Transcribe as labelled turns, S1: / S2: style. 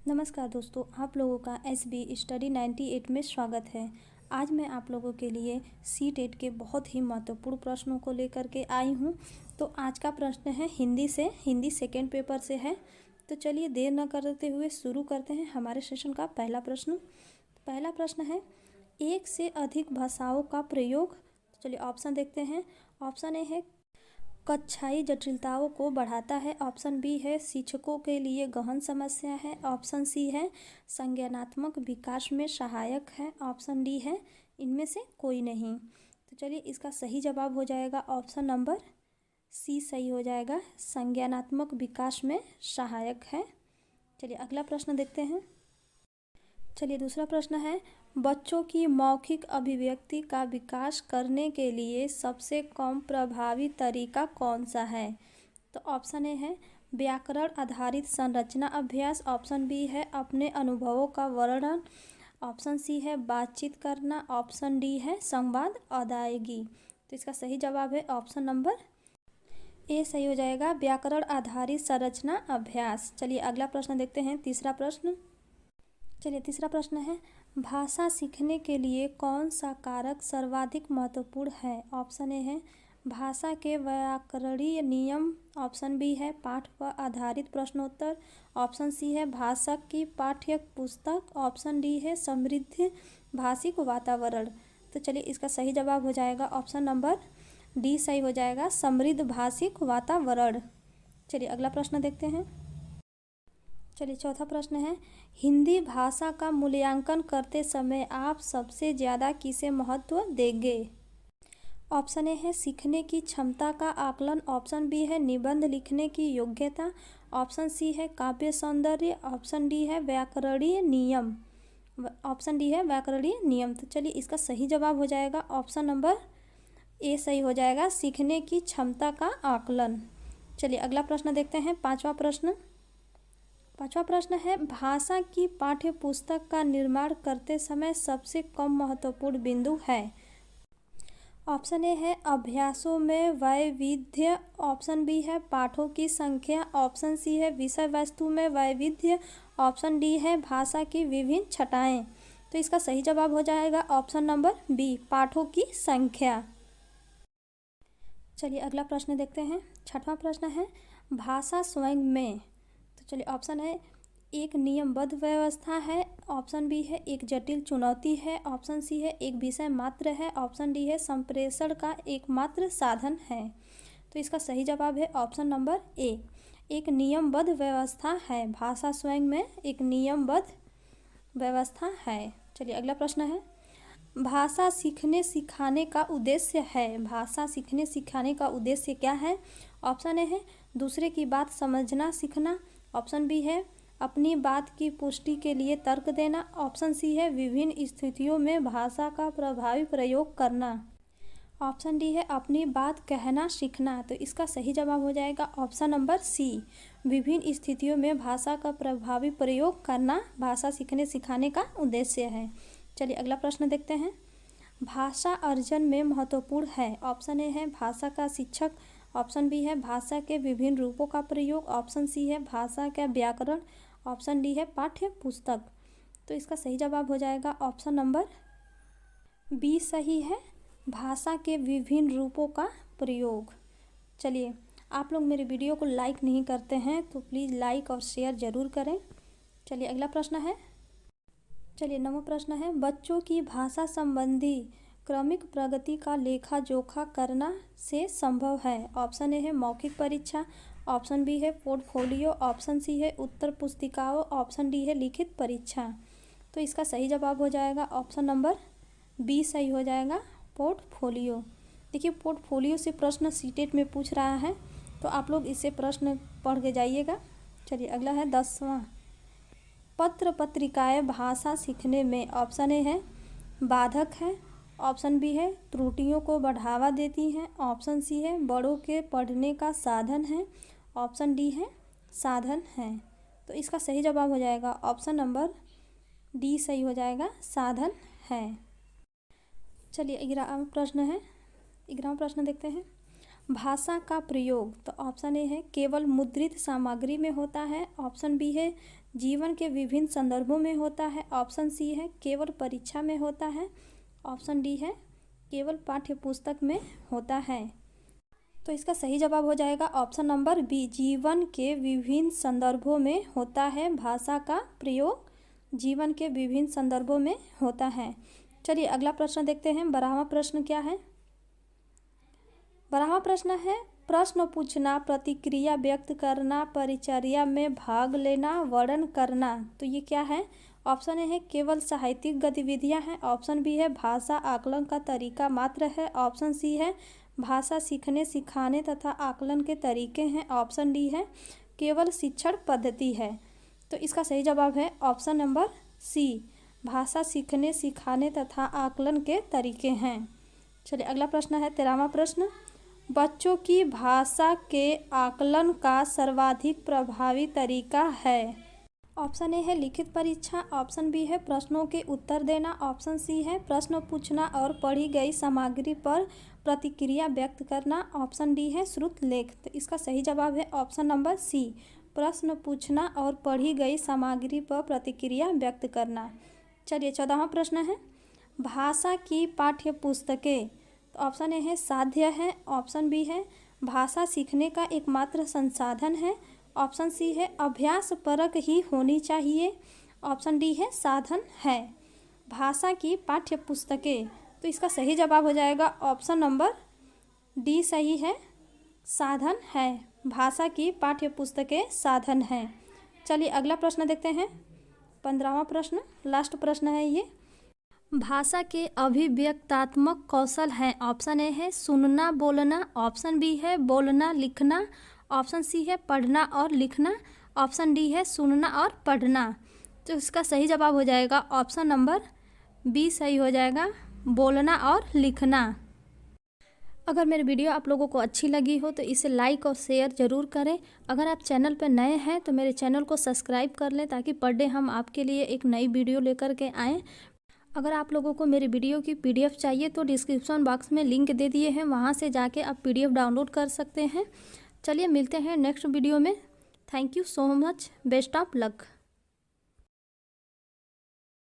S1: नमस्कार दोस्तों, आप लोगों का SB स्टडी 98 में स्वागत है। आज मैं आप लोगों के लिए C-टेट के बहुत ही महत्वपूर्ण प्रश्नों को लेकर के आई हूँ। तो आज का प्रश्न है हिंदी सेकेंड पेपर से है। तो चलिए देर न करते हुए शुरू करते हैं हमारे सेशन का पहला प्रश्न। पहला प्रश्न है, एक से अधिक भाषाओं का प्रयोग। तो चलिए ऑप्शन देखते हैं। ऑप्शन ए है कक्षाई जटिलताओं को बढ़ाता है। ऑप्शन बी है शिक्षकों के लिए गहन समस्या है। ऑप्शन सी है संज्ञानात्मक विकास में सहायक है। ऑप्शन डी है इनमें से कोई नहीं। तो चलिए इसका सही जवाब हो जाएगा ऑप्शन नंबर सी सही हो जाएगा, संज्ञानात्मक विकास में सहायक है। चलिए अगला प्रश्न देखते हैं। चलिए दूसरा प्रश्न है, बच्चों की मौखिक अभिव्यक्ति का विकास करने के लिए सबसे कम प्रभावी तरीका कौन सा है। तो ऑप्शन ए है व्याकरण आधारित संरचना अभ्यास। ऑप्शन बी है अपने अनुभवों का वर्णन। ऑप्शन सी है बातचीत करना। ऑप्शन डी है संवाद अदायगी। तो इसका सही जवाब है ऑप्शन नंबर ए सही हो जाएगा, व्याकरण आधारित संरचना अभ्यास। चलिए अगला प्रश्न देखते हैं, तीसरा प्रश्न। चलिए तीसरा प्रश्न है, भाषा सीखने के लिए कौन सा कारक सर्वाधिक महत्वपूर्ण है। ऑप्शन ए है भाषा के व्याकरणीय नियम। ऑप्शन बी है पाठ पर आधारित प्रश्नोत्तर। ऑप्शन सी है भाषा की पाठ्य पुस्तक। ऑप्शन डी है समृद्ध भाषिक वातावरण। तो चलिए इसका सही जवाब हो जाएगा ऑप्शन नंबर डी सही हो जाएगा, समृद्ध भाषिक वातावरण। चलिए अगला प्रश्न देखते हैं। चलिए चौथा प्रश्न है, हिंदी भाषा का मूल्यांकन करते समय आप सबसे ज़्यादा किसे महत्व देंगे। ऑप्शन ए है सीखने की क्षमता का आकलन। ऑप्शन बी है निबंध लिखने की योग्यता। ऑप्शन सी है काव्य सौंदर्य। ऑप्शन डी है व्याकरणीय नियम। ऑप्शन डी है व्याकरणीय नियम। तो चलिए इसका सही जवाब हो जाएगा ऑप्शन नंबर ए सही हो जाएगा, सीखने की क्षमता का आकलन। चलिए अगला प्रश्न देखते हैं, पांचवा प्रश्न। पांचवा प्रश्न है, भाषा की पाठ्य पुस्तक का निर्माण करते समय सबसे कम महत्वपूर्ण बिंदु है। ऑप्शन ए है अभ्यासों में वैविध्य। ऑप्शन बी है पाठों की संख्या। ऑप्शन सी है विषय वस्तु में वैविध्य। ऑप्शन डी है भाषा की विभिन्न छटाएं। तो इसका सही जवाब हो जाएगा ऑप्शन नंबर बी, पाठों की संख्या। चलिए अगला प्रश्न देखते हैं, छठवां प्रश्न है, भाषा स्वयं में। तो चलिए ऑप्शन है एक नियमबद्ध व्यवस्था है। ऑप्शन बी है एक जटिल चुनौती है। ऑप्शन सी है एक विषय मात्र है। ऑप्शन डी है संप्रेषण का एकमात्र साधन है। तो इसका सही जवाब है ऑप्शन नंबर ए, एक नियमबद्ध व्यवस्था है। भाषा स्वयं में एक नियमबद्ध व्यवस्था है। चलिए अगला प्रश्न है, भाषा सीखने सिखाने का उद्देश्य है। भाषा सीखने सिखाने का उद्देश्य क्या है। ऑप्शन ए है दूसरे की बात समझना सीखना। ऑप्शन बी है अपनी बात की पुष्टि के लिए तर्क देना। ऑप्शन सी है विभिन्न स्थितियों में भाषा का प्रभावी प्रयोग करना। ऑप्शन डी है अपनी बात कहना सीखना। तो इसका सही जवाब हो जाएगा ऑप्शन नंबर सी, विभिन्न स्थितियों में भाषा का प्रभावी प्रयोग करना भाषा सीखने सिखाने का उद्देश्य है। चलिए अगला प्रश्न देखते हैं, भाषा अर्जन में महत्वपूर्ण है। ऑप्शन ए है भाषा का शिक्षक। ऑप्शन बी है भाषा के विभिन्न रूपों का प्रयोग। ऑप्शन सी है भाषा का व्याकरण। ऑप्शन डी है पाठ्य पुस्तक। तो इसका सही जवाब हो जाएगा ऑप्शन नंबर बी सही है, भाषा के विभिन्न रूपों का प्रयोग। चलिए आप लोग मेरे वीडियो को लाइक नहीं करते हैं तो प्लीज़ लाइक और शेयर ज़रूर करें। चलिए अगला प्रश्न है, चलिए नवा प्रश्न है, बच्चों की भाषा संबंधी क्रमिक प्रगति का लेखा जोखा करना से संभव है। ऑप्शन ए है मौखिक परीक्षा। ऑप्शन बी है पोर्टफोलियो। ऑप्शन सी है उत्तर पुस्तिकाओं। ऑप्शन डी है लिखित परीक्षा। तो इसका सही जवाब हो जाएगा ऑप्शन नंबर बी सही हो जाएगा, पोर्टफोलियो। देखिए पोर्टफोलियो से प्रश्न C-टेट में पूछ रहा है तो आप लोग इससे प्रश्न पढ़ के जाइएगा। चलिए अगला है 10वां, पत्र पत्रिकाएं भाषा सीखने में। ऑप्शन ए है बाधक है। ऑप्शन बी है त्रुटियों को बढ़ावा देती हैं। ऑप्शन सी है बड़ों के पढ़ने का साधन है। ऑप्शन डी है साधन है। तो इसका सही जवाब हो जाएगा ऑप्शन नंबर डी सही हो जाएगा, साधन है। चलिए 11वां प्रश्न है, 11वां प्रश्न देखते हैं, भाषा का प्रयोग, तो ऑप्शन ए है केवल मुद्रित सामग्री में होता है, ऑप्शन बी है जीवन के विभिन्न संदर्भों में होता है, ऑप्शन सी है केवल परीक्षा में होता है, ऑप्शन डी है केवल पाठ्य पुस्तक में होता है। तो इसका सही जवाब हो जाएगा ऑप्शन नंबर बी, जीवन के विभिन्न संदर्भों में होता है भाषा का प्रयोग, जीवन के विभिन्न संदर्भों में होता है। चलिए अगला प्रश्न देखते हैं। 12वां प्रश्न क्या है? 12वां प्रश्न है प्रश्न पूछना, प्रतिक्रिया व्यक्त करना, परिचर्या में भाग लेना, वर्णन करना। तो ये क्या है? ऑप्शन ए है केवल साहित्यिक गतिविधियां हैं, ऑप्शन बी है भाषा आकलन का तरीका मात्र है, ऑप्शन सी है भाषा सीखने सिखाने तथा आकलन के तरीके हैं, ऑप्शन डी है केवल शिक्षण पद्धति है। तो इसका सही जवाब है ऑप्शन नंबर सी, भाषा सीखने सिखाने तथा आकलन के तरीके हैं। चलिए अगला प्रश्न है 13वां प्रश्न, बच्चों की भाषा के आकलन का सर्वाधिक प्रभावी तरीका है। ऑप्शन ए है लिखित परीक्षा, ऑप्शन बी है प्रश्नों के उत्तर देना, ऑप्शन सी है प्रश्न पूछना और पढ़ी गई सामग्री पर प्रतिक्रिया व्यक्त करना, ऑप्शन डी है श्रुत लेख। तो इसका सही जवाब है ऑप्शन नंबर सी, प्रश्न पूछना और पढ़ी गई सामग्री पर प्रतिक्रिया व्यक्त करना। चलिए 14वां प्रश्न है भाषा की पाठ्य पुस्तकें। तो ऑप्शन ए है साध्य है, ऑप्शन बी है भाषा सीखने का एकमात्र संसाधन है, ऑप्शन सी है अभ्यास परक ही होनी चाहिए, ऑप्शन डी है साधन है। भाषा की पाठ्य पुस्तकें, तो इसका सही जवाब हो जाएगा ऑप्शन नंबर डी सही है, साधन है। भाषा की पाठ्य पुस्तकें साधन है। चलिए अगला प्रश्न देखते हैं। 15वां प्रश्न, लास्ट प्रश्न है ये। भाषा के अभिव्यक्तात्मक कौशल हैं, ऑप्शन ए है सुनना बोलना, ऑप्शन बी है बोलना लिखना, ऑप्शन सी है पढ़ना और लिखना, ऑप्शन डी है सुनना और पढ़ना। तो इसका सही जवाब हो जाएगा ऑप्शन नंबर बी सही हो जाएगा, बोलना और लिखना। अगर मेरी वीडियो आप लोगों को अच्छी लगी हो तो इसे लाइक और शेयर ज़रूर करें। अगर आप चैनल पर नए हैं तो मेरे चैनल को सब्सक्राइब कर लें ताकि पर डे हम आपके लिए एक नई वीडियो लेकर के आएँ। अगर आप लोगों को मेरी वीडियो की PDF चाहिए तो डिस्क्रिप्शन बॉक्स में लिंक दे दिए हैं, वहाँ से जाके आप PDF डाउनलोड कर सकते हैं। चलिए मिलते हैं नेक्स्ट वीडियो में। Thank you so much, best of luck.